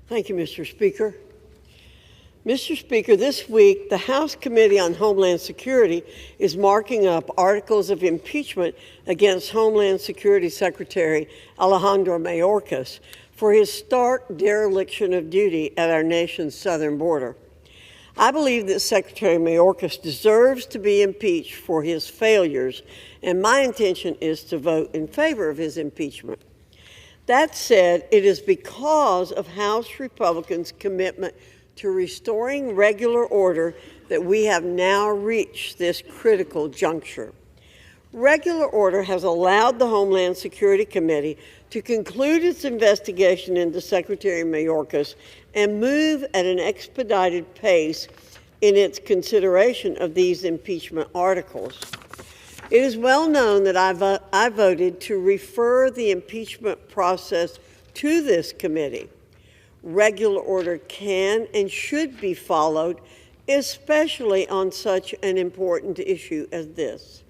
Thank you, Mr. Speaker. Mr. Speaker, this week, the House Committee on Homeland Security is marking up articles of impeachment against Homeland Security Secretary Alejandro Mayorkas for his stark dereliction of duty at our nation's southern border. I believe that Secretary Mayorkas deserves to be impeached for his failures, and my intention is to vote in favor of his impeachment. That said, it is because of House Republicans' commitment to restoring regular order that we have now reached this critical juncture. Regular order has allowed the Homeland Security Committee to conclude its investigation into Secretary Mayorkas and move at an expedited pace in its consideration of these impeachment articles. It is well known that I voted to refer the impeachment process to this committee. Regular order can and should be followed, especially on such an important issue as this.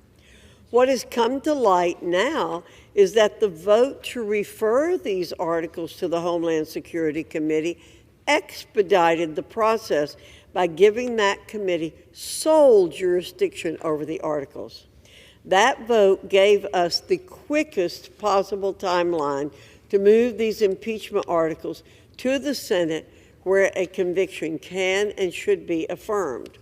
What has come to light now is that the vote to refer these articles to the Homeland Security Committee expedited the process by giving that committee sole jurisdiction over the articles. That vote gave us the quickest possible timeline to move these impeachment articles to the Senate, where a conviction can and should be affirmed.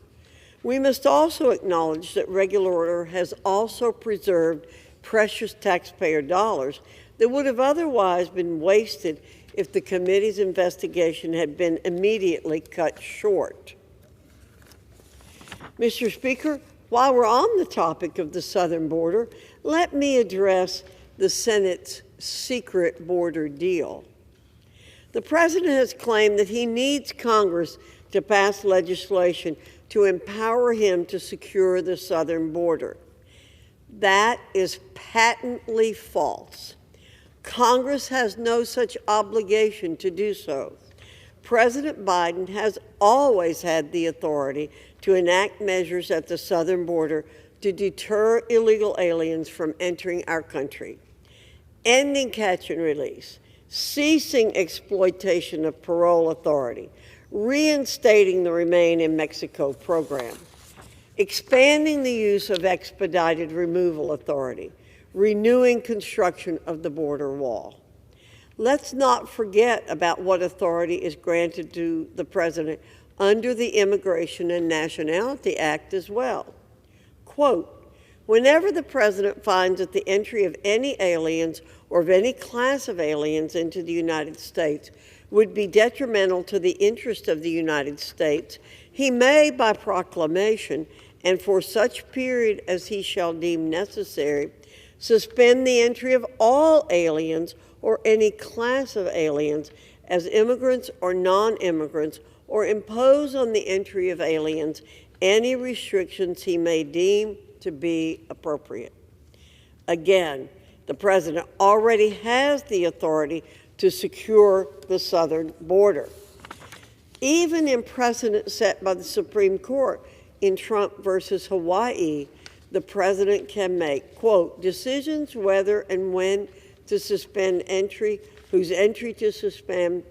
We must also acknowledge that regular order has also preserved precious taxpayer dollars that would have otherwise been wasted if the committee's investigation had been immediately cut short. Mr. Speaker, while we're on the topic of the southern border, let me address the Senate's secret border deal. The President has claimed that he needs Congress to pass legislation to empower him to secure the southern border. That is patently false. Congress has no such obligation to do so. President Biden has always had the authority to enact measures at the southern border to deter illegal aliens from entering our country, ending catch and release, ceasing exploitation of parole authority, reinstating the Remain in Mexico program, expanding the use of expedited removal authority, renewing construction of the border wall. Let's not forget about what authority is granted to the President under the Immigration and Nationality Act as well. Quote, whenever the President finds that the entry of any aliens or of any class of aliens into the United States would be detrimental to the interest of the United States, he may, by proclamation, and for such period as he shall deem necessary, suspend the entry of all aliens or any class of aliens as immigrants or non-immigrants, or impose on the entry of aliens any restrictions he may deem to be appropriate. Again, the President already has the authority to secure the southern border. Even in precedent set by the Supreme Court in Trump versus Hawaii, the President can make, quote, decisions whether and when to suspend entry, whose entry to suspend,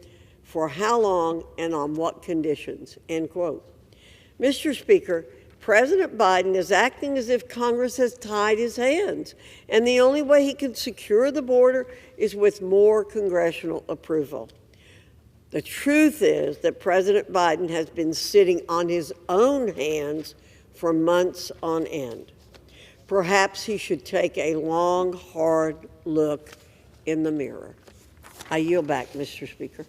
for how long, and on what conditions, end quote. Mr. Speaker, President Biden is acting as if Congress has tied his hands, and the only way he can secure the border is with more congressional approval. The truth is that President Biden has been sitting on his own hands for months on end. Perhaps he should take a long, hard look in the mirror. I yield back, Mr. Speaker.